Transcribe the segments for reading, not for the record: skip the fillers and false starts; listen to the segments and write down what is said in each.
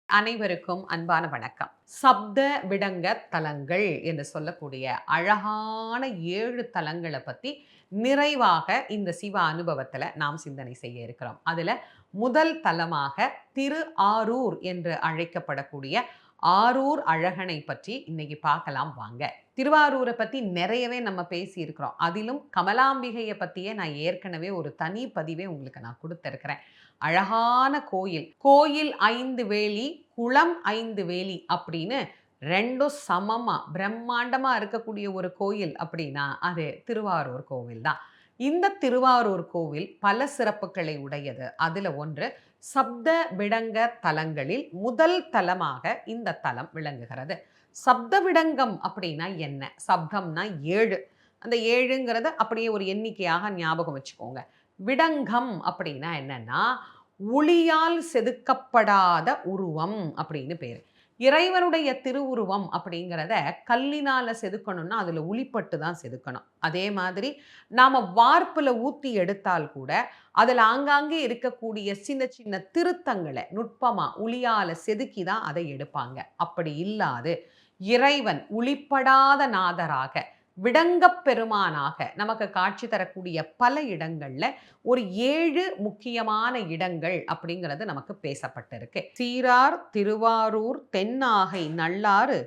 அனைவருக்கும் அன்பான வணக்கம். சப்த விடங்க தலங்கள் என்று சொல்லக்கூடிய அழகான 7 தலங்கள பத்தி நிறைவாக இந்த சிவ அனுபவத்துல நாம் சிந்தனை செய்ய இருக்கிறோம். அதுல முதல் தலமாக திரு ஆரூர் என்று அழைக்கப்படக்கூடிய ஆரூர் அழகனை பற்றி இன்னைக்கு பார்க்கலாம் வாங்க. திருவாரூரை பத்தி நிறையவே நம்ம பேசியிருக்கிறோம். அதிலும் கமலாம்பிகைய பத்தியே நான் ஏற்கனவே ஒரு தனி பதிவே உங்களுக்கு நான் குடுத்திருக்கிறேன். அழகான கோயில். கோயில் 5 வேலி, குளம் 5 வேலி அப்படின்னு 2ம் சமமா, பிரம்மாண்டமா இருக்கக்கூடிய ஒரு கோயில் அப்படின்னா, அது திருவாரூர் கோவில் தான். இந்த திருவாரூர் கோவில் பல சிறப்புகளை உடையது. அதுல ஒன்று சப்த விடங்க தலங்களில் முதல் தலமாக இந்த தலம் விளங்குகிறது. சப்த விடங்கம் அப்படின்னா என்ன? சப்தம்னா 7. அந்த 7ங்கிறத அப்படியே ஒரு எண்ணிக்கையாக ஞாபகம் வச்சுக்கோங்க. விடங்கம் அப்படின்னா என்னன்னா, ஒளியால் செதுக்கப்படாத உருவம் அப்படின்னு பேரு. இறைவனுடைய திருவுருவம் அப்படிங்கிறத கல்லினால செதுக்கணும்னா அதுல உளிப்பட்டு தான் செதுக்கணும். அதே மாதிரி நாம வார்ப்புல ஊத்தி எடுத்தால் கூட அதுல ஆங்காங்கே இருக்கக்கூடிய சின்ன சின்ன திருத்தங்களை நுட்பமா உளியால செதுக்கி தான் அதை எடுப்பாங்க. அப்படி இல்லாது இறைவன் உளிப்படாத நாதராக விடங்கப் பெருமானாக நமக்கு காட்சி தரக்கூடிய பல இடங்கள்ல ஒரு 7 முக்கியமான இடங்கள் அப்படிங்கிறது நமக்கு பேசப்பட்டிருக்கு. சீரார் திருவாரூர் தென்னாகை நல்லாறு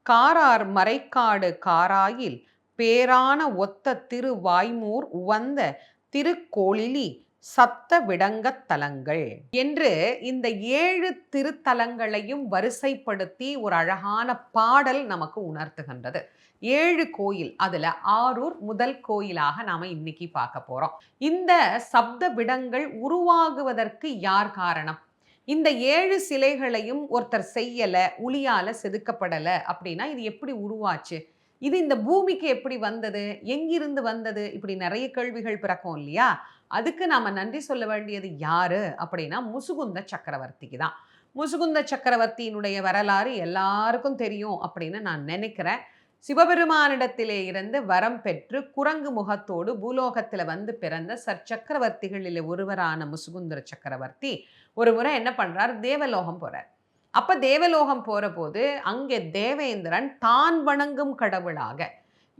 காரார் மறைக்காடு காராயில் பேரான ஒத்த திருவாய்மூர் உவந்த திருக்கோளிலி சப்த விடங்கத் தலங்கள் என்று இந்த 7 திருத்தலங்களையும் வரிசைப்படுத்தி ஒரு அழகான பாடல் நமக்கு உணர்த்துகின்றது. 7 கோயில். அதுல ஆரூர் முதல் கோயிலாக நாம இன்னைக்கு பார்க்க போறோம். இந்த சப்த விடங்கள் உருவாகுவதற்கு யார் காரணம்? இந்த 7 சிலைகளையும் ஒருத்தர் செய்யல, உளியால செதுக்கப்படல அப்படின்னா இது எப்படி உருவாச்சு? இது இந்த பூமிக்கு எப்படி வந்தது? எங்கிருந்து வந்தது? இப்படி நிறைய கேள்விகள் பிறக்கும் இல்லையா? அதுக்கு நாம நன்றி சொல்ல வேண்டியது யாரு அப்படின்னா முசுகுந்த சக்கரவர்த்திக்கு தான். முசுகுந்த சக்கரவர்த்தியினுடைய வரலாறு எல்லாருக்கும் தெரியும் அப்படின்னு நான் நினைக்கிறேன். சிவபெருமானிடத்திலே இருந்து வரம் பெற்று குரங்கு முகத்தோடு பூலோகத்துல வந்து பிறந்த சற்சக்கரவர்த்திகளில் ஒருவரான முசுகுந்தர சக்கரவர்த்தி ஒரு முறை என்ன பண்றார்? தேவலோகம் போறார். அப்ப தேவலோகம் போற போது அங்கே தேவேந்திரன் தான் வணங்கும் கடவுளாக,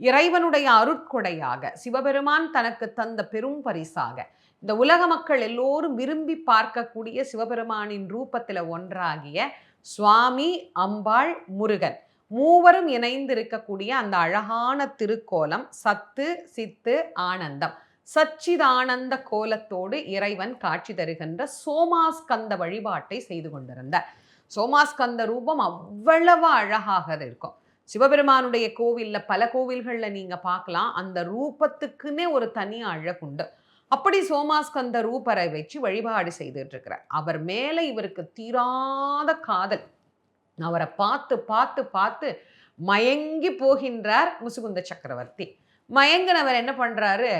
இறைவனுடைய அருட்கொடையாக, சிவபெருமான் தனக்கு தந்த பெரும் பரிசாக, இந்த உலக மக்கள் எல்லோரும் விரும்பி பார்க்கக்கூடிய சிவபெருமானின் ரூபத்துல ஒன்றாகிய சுவாமி, அம்பாள், முருகன் மூவரும் இணைந்து இருக்கக்கூடிய அந்த அழகான திருக்கோலம் சத்து சித்து ஆனந்தம், சச்சிதானந்த கோலத்தோடு இறைவன் காட்சி தருகின்ற சோமாஸ்கந்த வழிபாட்டை செய்து கொண்டிருந்தார். சோமாஸ்கந்த ரூபம் அவ்வளவு அழகாக இருக்கும். சிவபெருமானுடைய கோவில்ல பல கோவில்கள்ல நீங்க பார்க்கலாம், அந்த ரூபத்துக்குன்னே ஒரு தனி அழகுண்டு. அப்படி சோமாஸ்கந்த ரூபரை வச்சு வழிபாடு செய்துட்டு இருக்கிறார். அவர் மேல இவருக்கு தீராத காதல். அவரை பார்த்து பார்த்து பார்த்து மயங்கி போகின்றார் முசுகுந்த சக்கரவர்த்தி. மயங்கினவர் என்ன பண்றாரு?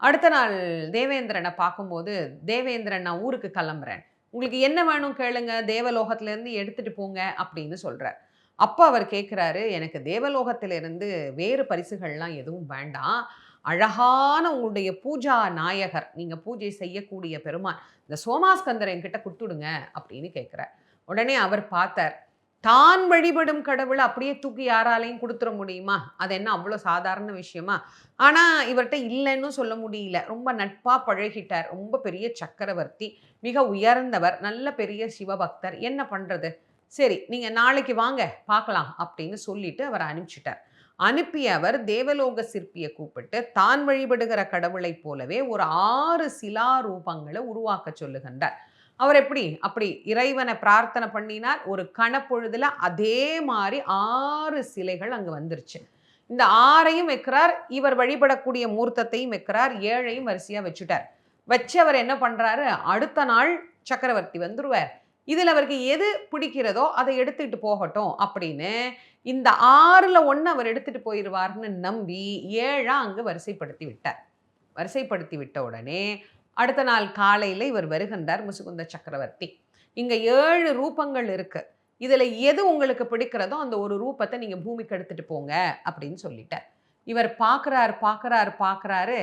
அடுத்த நாள் தேவேந்திரனை பார்க்கும்போது, தேவேந்திரன் நான் ஊருக்கு கிளம்புறேன், உங்களுக்கு என்ன வேணும் கேளுங்க, தேவலோகத்திலேருந்து எடுத்துட்டு போங்க அப்படின்னு சொல்றார். அப்போ அவர் கேட்குறாரு, எனக்கு தேவலோகத்திலிருந்து வேறு பரிசுகள்லாம் எதுவும் வேண்டாம், அழகான உங்களுடைய பூஜா நாயகர், நீங்க பூஜை செய்யக்கூடிய பெருமான், இந்த சோமாஸ்கந்தர் என்கிட்ட கொடுத்துடுங்க அப்படின்னு கேட்குறார். உடனே அவர் பார்த்தார், தான் வழிபடும் கடவுளை அப்படியே தூக்கி யாராலையும் குடுத்துற முடியுமா? அது என்ன அவ்வளோ சாதாரண விஷயமா? ஆனா, இவர்ட்ட இல்லன்னு சொல்ல முடியல. ரொம்ப நட்பா பழகிட்டார். ரொம்ப பெரிய சக்கரவர்த்தி, மிக உயர்ந்தவர், நல்ல பெரிய சிவபக்தர். என்ன பண்றது? சரி, நீங்க நாளைக்கு வாங்க பார்க்கலாம் அப்படின்னு சொல்லிட்டு அவர அனுப்பிச்சுட்டார். அனுப்பிய அவர் தேவலோக சிற்பிய கூப்பிட்டு, தான் வழிபடுகிற கடவுளைப் போலவே ஒரு 6 சிலா ரூபங்கள உருவாக்கச் சொல்லுகின்றார். அவர் எப்படி? அப்படி இறைவனை பிரார்த்தனை பண்ணினார். ஒரு கணப்பொழுதுல அதே மாரி 6 சிலைகள் அங்க வந்துருச்சு. இந்த 6யும் வைக்கிறார். இவர் வழிபடக்கூடிய மூர்த்தத்தையும் வைக்கிறார். 7யும் வரிசையா வச்சுட்டார். வச்சு அவர் என்ன பண்றாரு? அடுத்த நாள் சக்கரவர்த்தி வந்துருவார். இதுல அவருக்கு எது பிடிக்கிறதோ அதை எடுத்துட்டு போகட்டும் அப்படின்னு இந்த 6ல 1 அவர் எடுத்துட்டு போயிருவார்ன்னு நம்பி 7ஆ அங்க வரிசைப்படுத்தி விட்டார். வரிசைப்படுத்தி விட்ட உடனே அடுத்த நாள் காலையில இவர் வருகின்றார் முசுகுந்த சக்கரவர்த்தி. இங்க 7 ரூபங்கள் இருக்கு. இதுல எது உங்களுக்கு பிடிக்கிறதோ அந்த ஒரு ரூபத்தை நீங்க பூமிக்கு எடுத்துட்டு போங்க அப்படின்னு சொல்லிட்டார். இவர் பார்க்கிறார், பார்க்கிறார், பார்க்கிறாரு.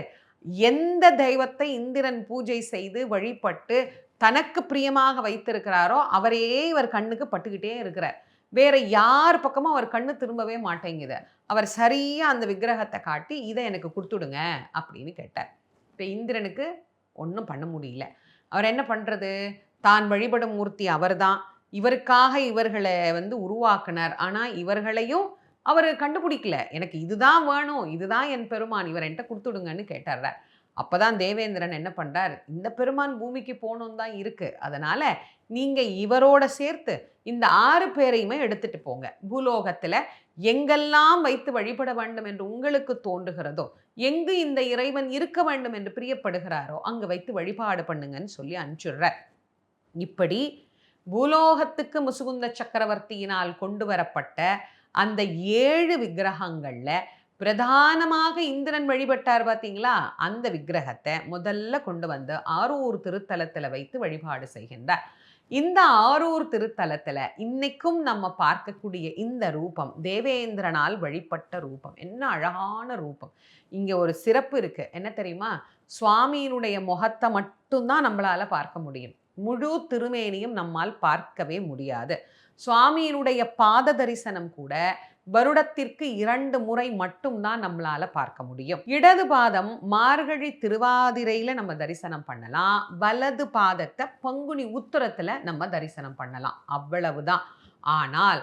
எந்த தெய்வத்தை இந்திரன் பூஜை செய்து வழிபட்டு தனக்கு பிரியமாக வைத்திருக்கிறாரோ அவரையே இவர் கண்ணுக்கு பட்டுக்கிட்டே இருக்கிறார். வேற யார் பக்கமும் அவர் கண்ணு திரும்பவே மாட்டேங்குது. அவர் சரியா அந்த விக்கிரகத்த காட்டி, "இத எனக்கு குடுத்துடுங்க" அப்படின்னு கேட்டார். இப்ப இந்திரனுக்கு ஒண்ணும் பண்ண முடியல. அவர் என்ன பண்றது? தான் வழிபடும் மூர்த்தி அவர்தான். இவருக்காக இவர்கள உருவாக்குனார். ஆனா இவர்களையும் அவரு கண்டுபிடிக்கல. எனக்கு இதுதான் வேணும். இதுதான் என் பெருமான். இவர என்ட்ட குடுத்துடுங்கன்னு கேட்டார்றார். அப்பதான் தேவேந்திரன் என்ன பண்றார், இந்த பெருமான் பூமிக்கு போணும்னு தான் இருக்கு. அதனால நீங்க இவரோட சேர்த்து இந்த 6 பேரையுமே எடுத்துட்டு போங்க. பூலோகத்துல எங்கெல்லாம் வைத்து வழிபட வேண்டும் என்று உங்களுக்கு தோன்றுகிறதோ, எங்கு இந்த இறைவன் இருக்க வேண்டும் என்று பிரியப்படுகிறாரோ, அங்க வைத்து வழிபாடு பண்ணுங்கன்னு சொல்லி அனுப்பிச்சுடுறார். இப்படி பூலோகத்துக்கு முசுகுந்த சக்கரவர்த்தியினால் கொண்டு வரப்பட்ட அந்த 7 விக்கிரகங்கள்ல பிரதானமாக இந்திரன் வழிபட்டார் பார்த்தீங்களா? அந்த விக்கிரகத்த முதல்ல கொண்டு வந்து ஆரூர் திருத்தலத்துல வைத்து வழிபாடு செய்கின்றார். இந்த ஆரூர் திருத்தலத்துல இன்னைக்கும் நம்ம பார்க்கக்கூடிய இந்த ரூபம் தேவேந்திரனால் வழிபட்ட ரூபம். என்ன அழகான ரூபம். இங்க ஒரு சிறப்பு இருக்கு. என்ன தெரியுமா? சுவாமியினுடைய முகத்தை மட்டும்தான் நம்மளால பார்க்க முடியும். முழு திருமேனியும் நம்மால் பார்க்கவே முடியாது. சுவாமியினுடைய பாத தரிசனம் கூட வருடத்திற்கு 2 முறை மட்டும்தான் நம்மளால பார்க்க முடியும். இடது பாதம் மார்கழி திருவாதிரையில நம்ம தரிசனம் பண்ணலாம். வலது பாதத்தை பங்குனி உத்திரத்துல நம்ம தரிசனம் பண்ணலாம். அவ்வளவுதான். ஆனால்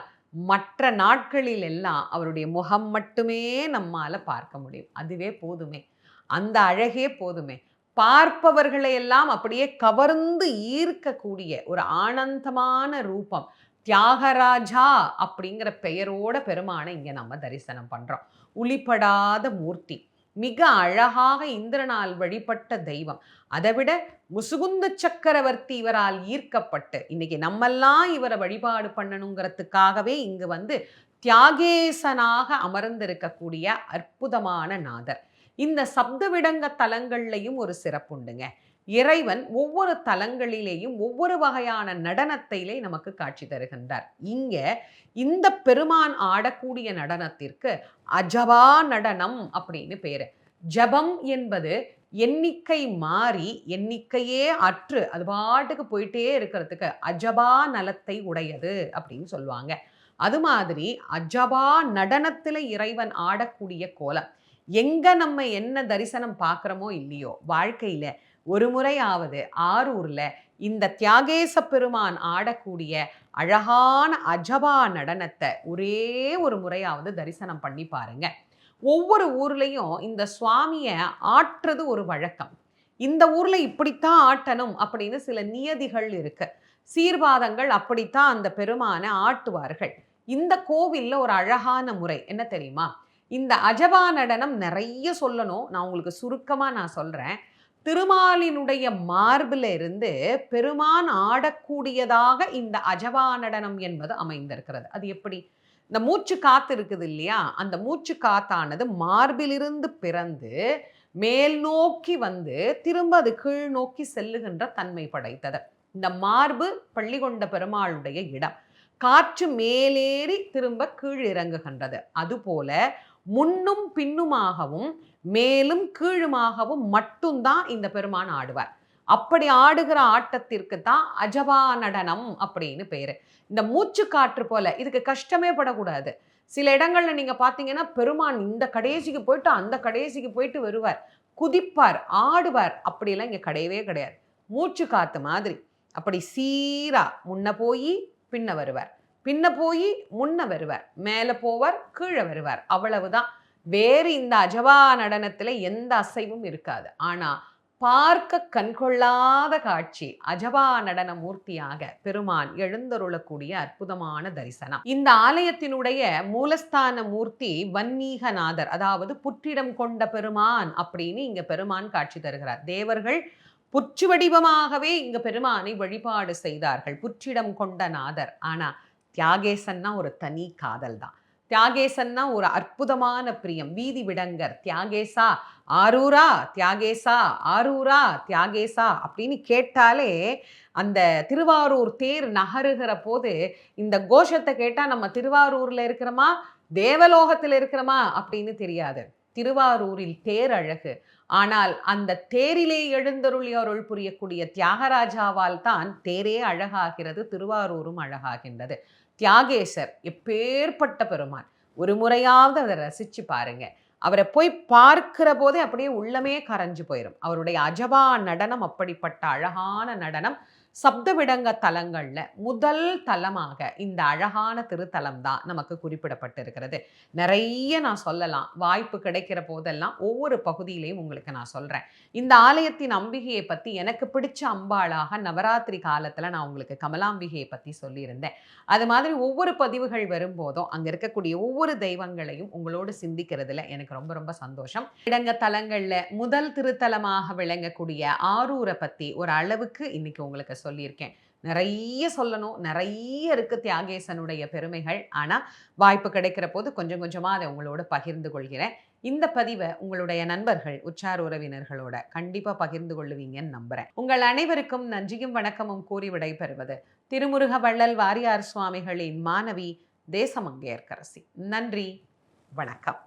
மற்ற நாட்களில் எல்லாம் அவருடைய முகம் மட்டுமே நம்மால பார்க்க முடியும். அதுவே போதுமே. அந்த அழகே போதுமே. பார்ப்பவர்களை எல்லாம் அப்படியே கவர்ந்து ஈர்க்கக்கூடிய ஒரு ஆனந்தமான ரூபம். தியாகராஜா அப்படிங்கிற பெயரோட பெருமானை இங்க நம்ம தரிசனம் பண்றோம். உளிப்படாத மூர்த்தி. மிக அழகாக இந்திரனால் வழிபட்ட தெய்வம். அதை விட முசுகுந்த சக்கரவர்த்தி இவரால் ஈர்க்கப்பட்டு இன்னைக்கு நம்மெல்லாம் இவரை வழிபாடு பண்ணணுங்கிறதுக்காகவே இங்கு தியாகேசனாக அமர்ந்திருக்கக்கூடிய அற்புதமான நாதர். இந்த சப்தவிடங்க தலங்கள்லையும் ஒரு சிறப்புண்டுங்க. இறைவன் ஒவ்வொரு தலங்களிலேயும் ஒவ்வொரு வகையான நடனத்திலே நமக்கு காட்சி தருகின்றார். இங்க இந்த பெருமான் ஆடக்கூடிய நடனத்திற்கு அஜபா நடனம் அப்படின்னு பேரு. ஜபம் என்பது எண்ணிக்கை மாறி எண்ணிக்கையே அற்று அது பாட்டுக்கு போயிட்டே இருக்கிறதுக்கு அஜபா நலத்தை உடையது அப்படின்னு சொல்லுவாங்க. அது மாதிரி அஜபா நடனத்துல இறைவன் ஆடக்கூடிய கோலம். எங்க நம்ம என்ன தரிசனம் பார்க்குறோமோ இல்லையோ, வாழ்க்கையில ஒரு முறையாவது ஆரூர்ல இந்த தியாகேச பெருமான் ஆடக்கூடிய அழகான அஜபா நடனத்தை ஒரே ஒரு முறையாவது தரிசனம் பண்ணி பாருங்க. ஒவ்வொரு ஊர்லயும் இந்த சுவாமியை ஆற்றுறது ஒரு வழக்கம். இந்த ஊர்ல இப்படித்தான் ஆட்டணும் அப்படின்னு சில நியதிகள் இருக்கு. சீர்வாதங்கள் அப்படித்தான் அந்த பெருமானை ஆட்டுவார்கள். இந்த கோவில்ல ஒரு அழகான முறை என்ன தெரியுமா? இந்த அஜபா நடனம் நிறைய சொல்லணும். நான் உங்களுக்கு சுருக்கமா நான் சொல்றேன். திருமாலினுடைய மார்பில் இருந்து பெருமான் ஆடக்கூடியதாக இந்த அஜபா நடனம் என்பது அமைந்திருக்கிறது. அது எப்படி? இந்த மூச்சு காத்து இருக்குது இல்லையா? அந்த மூச்சு காத்தானது மார்பிலிருந்து பிறந்து மேல் நோக்கி திரும்ப அது கீழ் நோக்கி செல்லுகின்ற தன்மை படைத்தது. இந்த மார்பு பள்ளிகொண்ட பெருமாளுடைய இடம். காற்று மேலேறி திரும்ப கீழ் இறங்குகின்றது. அதுபோல முன்னும் பின்னுமாகவும் மேலும் கீழுமாகவும் மட்டும்தான் இந்த பெருமான் ஆடுவார். அப்படி ஆடுகிற ஆட்டத்திற்கு தான் அஜபா நடனம் அப்படின்னு பேரு. இந்த மூச்சு காற்று போல இதுக்கு கஷ்டமே படக்கூடாது. சில இடங்கள்ல நீங்க பாத்தீங்கன்னா பெருமான் இந்த கடைசிக்கு போயிட்டு அந்த கடைசிக்கு போயிட்டு வருவார், குதிப்பார், ஆடுவார். அப்படியெல்லாம் இங்க கிடையவே கிடையாது. மூச்சு காத்து மாதிரி அப்படி சீரா முன்ன போய் பின்ன வருவார், பின்ன போய் முன்ன வருவார், மேலே போவார், கீழே வருவார். அவ்வளவுதான். வேறு இந்த அஜபா நடனத்துல எந்த அசைவும் இருக்காது. ஆனா பார்க்க கண்கொள்ளாத காட்சி அஜபா நடன மூர்த்தியாக பெருமான் எழுந்தருளக்கூடிய அற்புதமான தரிசனம். இந்த ஆலயத்தினுடைய மூலஸ்தான மூர்த்தி வன்மீகநாதர், அதாவது புற்றிடம் கொண்ட பெருமான் அப்படின்னு இங்க பெருமான் காட்சி தருகிறார். தேவர்கள் புற்று வடிவமாகவே இங்க பெருமானை வழிபாடு செய்தார்கள், புற்றிடம் கொண்ட நாதர். ஆனா தியாகேசன்னா ஒரு தனி காதல் தான். தியாகேசன்னா ஒரு அற்புதமான பிரியம். வீதி விடங்கர் தியாகேசா ஆரூரா, தியாகேசா ஆரூரா, தியாகேசா அப்படின்னு கேட்டாலே அந்த திருவாரூர் தேர் நகருகிற போது இந்த கோஷத்தை கேட்டா நம்ம திருவாரூர்ல இருக்கிறோமா தேவலோகத்தில் இருக்கிறோமா அப்படின்னு தெரியாது. திருவாரூரில் தேரழகு. ஆனால் அந்த தேரிலே எழுந்தருளி அருள் புரியக்கூடிய தியாகராஜாவால் தான் தேரே அழகாகிறது, திருவாரூரும் அழகாகின்றது. தியாகேசர் எப்பேற்பட்ட பெருமான்! ஒரு முறையாவது அதை ரசிச்சு பாருங்க. அவரை போய் பார்க்கிற போதே அப்படியே உள்ளமே கரைஞ்சு போயிரும். அவருடைய அஜபா நடனம் அப்படிப்பட்ட அழகான நடனம். சப்தவிடங்க தலங்கள்ல முதல் தலமாக இந்த அழகான திருத்தலம் தான் நமக்கு குறிப்பிடப்பட்டிருக்கிறது. நிறைய நான் சொல்லலாம். வாய்ப்பு கிடைக்கிற போதெல்லாம் ஒவ்வொரு பகுதியிலையும் உங்களுக்கு நான் சொல்றேன். இந்த ஆலயத்தின் அம்பிகையை பத்தி எனக்கு பிடிச்ச அம்பாளாக நவராத்திரி காலத்துல நான் உங்களுக்கு கமலாம்பிகையை பத்தி சொல்லியிருந்தேன். அது மாதிரி ஒவ்வொரு பதிவுகள் வரும்போதும் அங்க இருக்கக்கூடிய ஒவ்வொரு தெய்வங்களையும் உங்களோடு சிந்திக்கிறதுல எனக்கு ரொம்ப ரொம்ப சந்தோஷம். இடங்க தலங்கள்ல முதல் திருத்தலமாக விளங்கக்கூடிய ஆரூரை பத்தி ஒரு அளவுக்கு இன்னைக்கு உங்களுக்கு சொல்லியிருக்கேன். நிறைய சொல்லணும், நிறைய இருக்கு தியாகேசனுடைய பெருமைகள். ஆனா வாய்ப்பு கிடைக்கிற போது கொஞ்சம் கொஞ்சமா அதை உங்களோட பகிர்ந்து கொள்கிறேன். இந்த பதிவை உங்களுடைய நண்பர்கள், உற்றார் உறவினர்களோட கண்டிப்பா பகிர்ந்து கொள்ளுவீங்கன்னு நம்புறேன். உங்கள் அனைவருக்கும் நன்றியும் வணக்கமும் கூறி விடைபெறுவது திருமுருக வள்ளல் வாரியார் சுவாமிகளின் மாணவி தேசமங்கையர்க்கரசி. நன்றி, வணக்கம்.